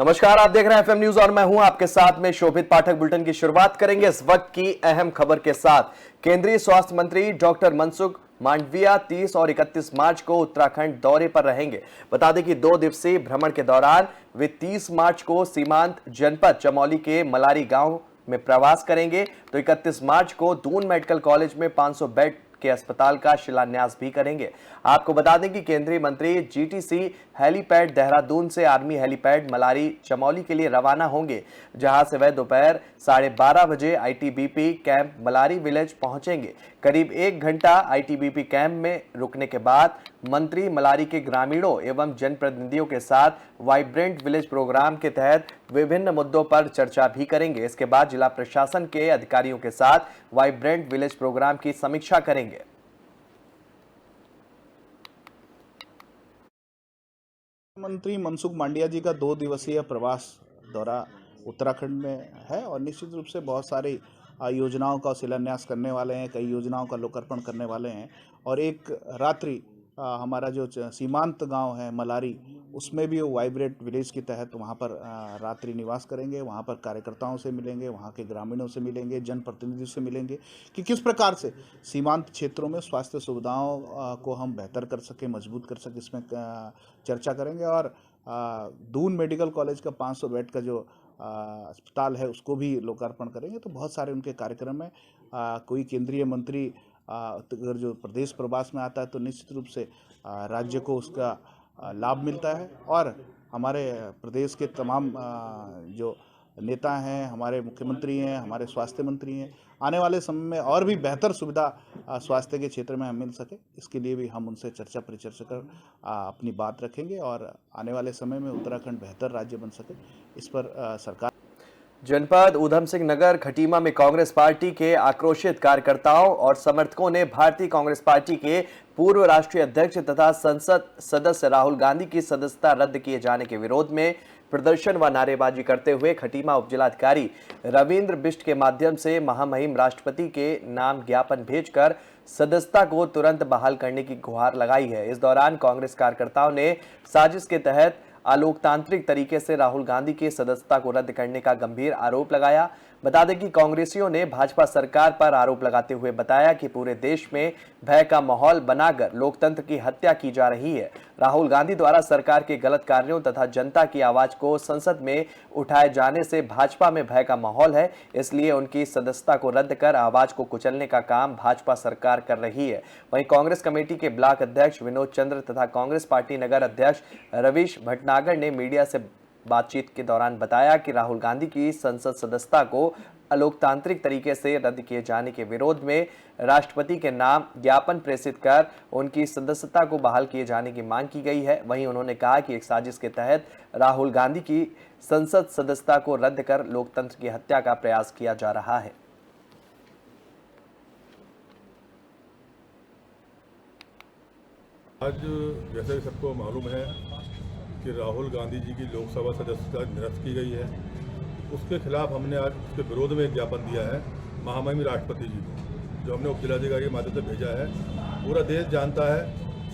नमस्कार, आप देख रहे हैं एफएम न्यूज और मैं हूं आपके साथ में शोभित पाठक। बुलेटिन की शुरुआत करेंगे इस वक्त की अहम खबर के साथ। केंद्रीय स्वास्थ्य मंत्री डॉक्टर मनसुख मांडविया 30 और 31 मार्च को उत्तराखंड दौरे पर रहेंगे। बता दें कि 2 दिवसीय भ्रमण के दौरान वे 30 मार्च को सीमांत जनपद चमोली के मलारी गांव में प्रवास करेंगे, तो 31 मार्च को दून मेडिकल कॉलेज में 500 बेड के अस्पताल का शिलान्यास भी करेंगे। आपको बता दें कि केंद्रीय मंत्री जीटीसी हेलीपैड देहरादून से आर्मी हेलीपैड मलारी चमोली के लिए रवाना होंगे, जहां से वह दोपहर 12:30 बजे आईटीबीपी कैंप मलारी विलेज पहुंचेंगे। करीब 1 घंटा आईटीबीपी कैंप में रुकने के बाद मंत्री मलारी के ग्रामीणों एवं जनप्रतिनिधियों के साथ वाइब्रेंट विलेज प्रोग्राम के तहत विभिन्न मुद्दों पर चर्चा भी करेंगे। इसके बाद जिला प्रशासन के अधिकारियों के साथ वाइब्रेंट विलेज प्रोग्राम की समीक्षा करेंगे। मंत्री मनसुख मांडविया जी का 2 दिवसीय प्रवास दौरा उत्तराखंड में है और निश्चित रूप से बहुत सारी योजनाओं का शिलान्यास करने वाले हैं, कई योजनाओं का लोकार्पण करने वाले हैं और एक रात्रि हमारा जो सीमांत गांव है मलारी, उसमें भी वो वाइब्रेंट विलेज के तहत वहां पर रात्रि निवास करेंगे। वहां पर कार्यकर्ताओं से मिलेंगे, वहां के ग्रामीणों से मिलेंगे, जनप्रतिनिधियों से मिलेंगे कि किस प्रकार से सीमांत क्षेत्रों में स्वास्थ्य सुविधाओं को हम बेहतर कर सकें, मजबूत कर सकें, इसमें चर्चा करेंगे। और दून मेडिकल कॉलेज का 500 बेड का जो अस्पताल है उसको भी लोकार्पण करेंगे। तो बहुत सारे उनके कार्यक्रम में कोई केंद्रीय मंत्री अगर जो प्रदेश प्रवास में आता है तो निश्चित रूप से राज्य को उसका लाभ मिलता है और हमारे प्रदेश के तमाम जो नेता हैं, हमारे मुख्यमंत्री हैं, हमारे स्वास्थ्य मंत्री हैं, आने वाले समय में और भी बेहतर सुविधा स्वास्थ्य के क्षेत्र में हमें मिल सके, इसके लिए भी हम उनसे चर्चा परिचर्चा कर अपनी बात रखेंगे और आने वाले समय में उत्तराखंड बेहतर राज्य बन सके, इस पर सरकार। जनपद ऊधम सिंह नगर खटीमा में कांग्रेस पार्टी के आक्रोशित कार्यकर्ताओं और समर्थकों ने भारतीय कांग्रेस पार्टी के पूर्व राष्ट्रीय अध्यक्ष तथा संसद सदस्य राहुल गांधी की सदस्यता रद्द किए जाने के विरोध में प्रदर्शन व नारेबाजी करते हुए खटीमा उपजिलाधिकारी रविंद्र बिष्ट के माध्यम से महामहिम राष्ट्रपति के नाम ज्ञापन भेजकर सदस्यता को तुरंत बहाल करने की गुहार लगाई है। इस दौरान कांग्रेस कार्यकर्ताओं ने साजिश के तहत अलोकतांत्रिक तरीके से राहुल गांधी की सदस्यता को रद्द करने का गंभीर आरोप लगाया। बता दें कि कांग्रेसियों ने भाजपा सरकार पर आरोप लगाते हुए बताया कि पूरे देश में भय का माहौल बनाकर लोकतंत्र की हत्या की जा रही है। राहुल गांधी द्वारा सरकार के गलत कार्यों तथा जनता की आवाज को संसद में उठाए जाने से भाजपा में भय का माहौल है, इसलिए उनकी सदस्यता को रद्द कर आवाज को कुचलने का काम भाजपा सरकार कर रही है। वहीं कांग्रेस कमेटी के ब्लॉक अध्यक्ष विनोद चंद्र तथा कांग्रेस पार्टी नगर अध्यक्ष रवीश भटनागर ने मीडिया से बातचीत के दौरान बताया कि राहुल गांधी की संसद सदस्यता को अलोकतांत्रिक तरीके से रद्द किए जाने के विरोध में राष्ट्रपति के नाम ज्ञापन प्रेषित कर उनकी सदस्यता को बहाल किए जाने की मांग की गई है। वहीं उन्होंने कहा कि एक साजिश के तहत राहुल गांधी की संसद सदस्यता को रद्द कर लोकतंत्र की हत्या का प्रयास किया जा रहा है। आज जैसे कि सबको मालूम है कि राहुल गांधी जी की लोकसभा सदस्यता निरस्त की गई है, उसके खिलाफ हमने आज उसके विरोध में एक ज्ञापन दिया है महामहिम राष्ट्रपति जी को, जो हमने उपजिलाधिकारी के माध्यम से भेजा है। पूरा देश जानता है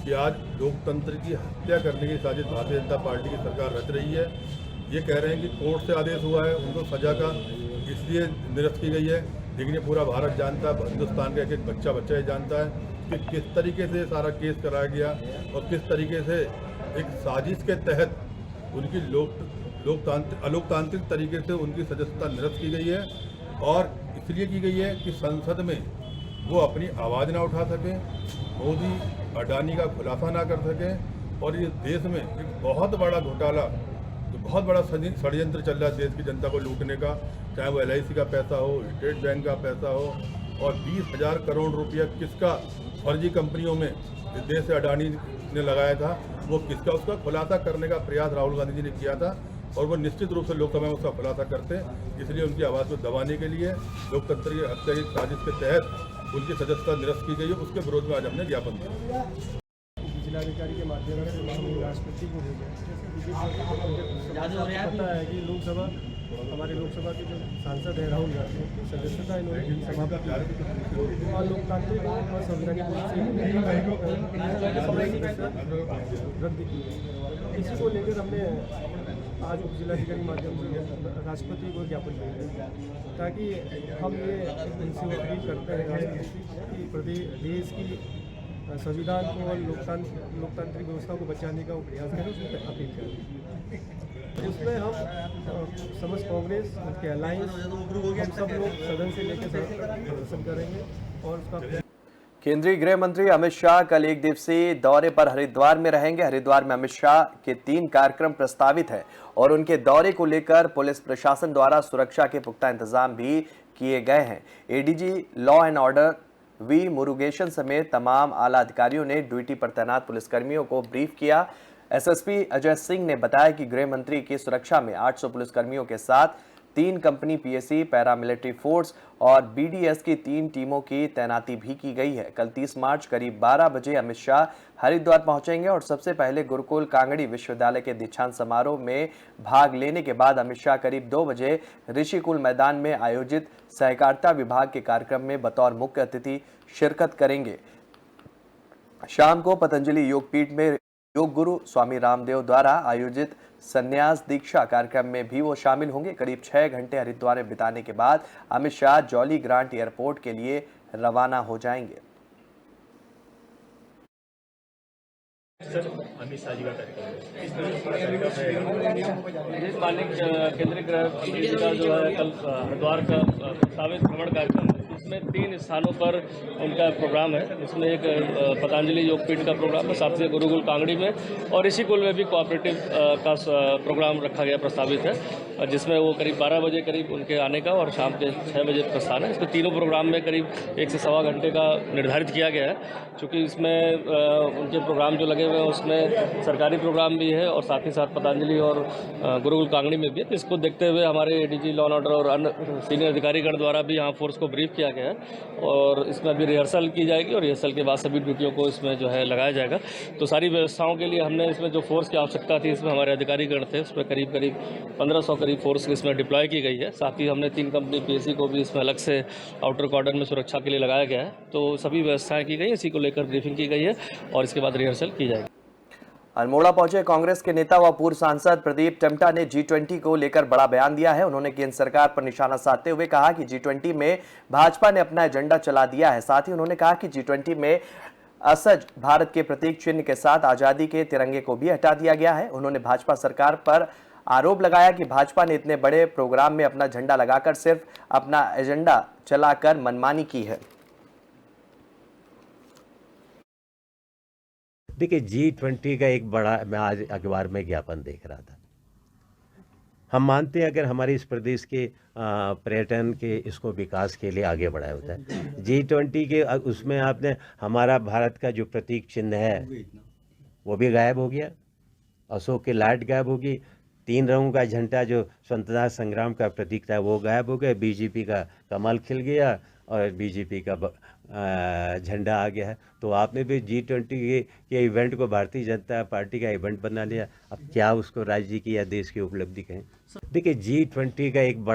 कि आज लोकतंत्र की हत्या करने की साजिश भारतीय जनता पार्टी की सरकार रच रही है। ये कह रहे हैं कि कोर्ट से आदेश हुआ है, उनको सजा का इसलिए निरस्त की गई है, लेकिन ये पूरा भारत जानता है, हिंदुस्तान का एक एक बच्चा ये जानता है कि किस तरीके से सारा केस कराया गया और किस तरीके से एक साजिश के तहत उनकी अलोकतांत्रिक तरीके से उनकी सदस्यता निरस्त की गई है और इसलिए की गई है कि संसद में वो अपनी आवाज़ ना उठा सकें, मोदी अडानी का खुलासा ना कर सकें और ये देश में एक बहुत बड़ा घोटाला, बहुत बड़ा षड्यंत्र चल रहा है देश की जनता को लूटने का, चाहे वो LIC का पैसा हो, स्टेट बैंक का पैसा हो और 20,000 करोड़ रुपया किसका फर्जी कंपनियों में देश से अडानी ने लगाया था, वो किसका, उसका खुलासा करने का प्रयास राहुल गांधी जी ने किया था और वो निश्चित रूप से लोकसभा में उसका खुलासा करते, इसलिए उनकी आवाज़ को दबाने के लिए लोकतंत्र की हत्या की साजिश के तहत उनकी सदस्यता निरस्त की गई है। उसके विरोध में आज हमने ज्ञापन दिया। जिलाधिकारी के माध्यम से माननीय राष्ट्रपति को भेजा। पता है कि लोकसभा हमारे लोकसभा के जो सांसद है राहुल गांधी, सदस्यता इन्होंने समाप्त और लोकतांत्रिक और संवैधानिक रूप से रद्द की। इसी को लेकर हमने आज उप जिलाधिकारी के माध्यम से राष्ट्रपति को ज्ञापन भेजेंगे, ताकि हम ये इनसे अपील करते हैं राष्ट्रपति कि प्रदेश देश की संविधान को और लोकतांत्रिक व्यवस्था को बचाने का वो प्रयास करें, उसमें अपील करें। उसमें हम समस्त कांग्रेस के अलायंस हम सब लोग सदन से लेकर सड़क तक प्रदर्शन करेंगे और उसका केंद्रीय गृह मंत्री अमित शाह कल एक दिवसीय दौरे पर हरिद्वार में रहेंगे। हरिद्वार में अमित शाह के 3 कार्यक्रम प्रस्तावित है और उनके दौरे को लेकर पुलिस प्रशासन द्वारा सुरक्षा के पुख्ता इंतजाम भी किए गए हैं। ADG law and order V Murugesan समेत तमाम आला अधिकारियों ने ड्यूटी पर तैनात पुलिसकर्मियों को ब्रीफ किया। एसएसपी अजय सिंह ने बताया कि गृह मंत्री की सुरक्षा में 800 पुलिसकर्मियों के साथ 3 कंपनी पीएसी, पैरामिलिट्री फोर्स और बीडीएस की 3 टीमों की तैनाती भी की गई है। कल 30 मार्च करीब 12 बजे अमित शाह हरिद्वार पहुंचेंगे और सबसे पहले गुरुकुल कांगड़ी विश्वविद्यालय के दीक्षांत समारोह में भाग लेने के बाद अमित शाह करीब 2 बजे ऋषिकुल मैदान में आयोजित सहकारिता विभाग के कार्यक्रम में बतौर मुख्य अतिथि शिरकत करेंगे। शाम को पतंजलि योगपीठ में योग गुरु स्वामी रामदेव द्वारा आयोजित संन्यास दीक्षा कार्यक्रम में भी वो शामिल होंगे। करीब 6 घंटे हरिद्वार में बिताने के बाद Amit Shah jolly grant airport के लिए रवाना हो जाएंगे। अमित शाह जी का कार्यक्रम इस तरह का कार्यक्रम माननीय केंद्रीय गृह मंत्री जी का जो है कल हरिद्वार का प्रस्तावित भ्रमण कार्यक्रम है, इसमें 3 स्थानों पर उनका प्रोग्राम है। इसमें एक पतंजलि योगपीठ का प्रोग्राम है, साथ ही गुरुकुल कांगड़ी में और ऋषिकुल में भी कोऑपरेटिव का प्रोग्राम रखा गया प्रस्तावित है, जिसमें वो करीब 12 बजे करीब उनके आने का और शाम के 6 बजे प्रस्थान है। इसमें तीनों प्रोग्राम में करीब 1 से सवा घंटे का निर्धारित किया गया है, क्योंकि इसमें उनके प्रोग्राम जो लगे हुए हैं उसमें सरकारी प्रोग्राम भी है और साथ ही साथ पतंजलि और गुरुकुल कांगड़ी में भी है। तो इसको देखते हुए हमारे एडीजी लॉ एंड ऑर्डर और अन्य सीनियर अधिकारीगण द्वारा भी यहाँ फोर्स को ब्रीफ किया गया है और इसमें अभी रिहर्सल की जाएगी और रिहर्सल के बाद सभी ड्यूटियों को इसमें जो है लगाया जाएगा। तो सारी व्यवस्थाओं के लिए हमने इसमें जो फोर्स की आवश्यकता थी, इसमें हमारे अधिकारीगण थे, उसमें करीब 1500 करीब फोर्स इसमें डिप्लॉय की गई है। साथ ही हमने 3 कंपनी पीएससी को भी इसमें अलग से आउटर कॉर्डन में सुरक्षा के लिए लगाया गया है। तो सभी व्यवस्थाएं की गई, इसी को लेकर ब्रीफिंग की गई है और इसके बाद रिहर्सल की जाएगी। अल्मोड़ा पहुंचे कांग्रेस के नेता व पूर्व सांसद प्रदीप टमटा ने G20 को लेकर बड़ा बयान दिया है। उन्होंने केंद्र सरकार पर निशाना साधते हुए कहा कि G20 में भाजपा ने अपना एजेंडा चला दिया है। साथ ही उन्होंने कहा कि G20 में असज भारत के प्रतीक चिन्ह के साथ आजादी के तिरंगे को भी हटा दिया गया है। उन्होंने भाजपा सरकार पर आरोप लगाया कि भाजपा ने इतने बड़े प्रोग्राम में अपना झंडा लगाकर सिर्फ अपना एजेंडा चलाकर मनमानी की है। देखिए, G20 का एक बड़ा, मैं आज अखबार में ज्ञापन देख रहा था। हम मानते हैं अगर हमारे इस प्रदेश के पर्यटन के इसको विकास के लिए आगे बढ़ाया होता है। G20 के उसमें आपने हमारा भारत का जो प्रतीक चिन्ह है वो भी गायब हो गया, अशोक की लाइट गायब होगी, 3 रंगों का झंडा जो स्वतंत्रता संग्राम का प्रतीक था वो गायब हो गया, बीजेपी का कमल खिल गया और बीजेपी का झंडा आ गया है। तो आपने भी G20 के इवेंट को भारतीय जनता पार्टी का इवेंट बना लिया। अब क्या उसको राज्य की या देश की उपलब्धि कहें? देखिए, G20 का एक बड़ा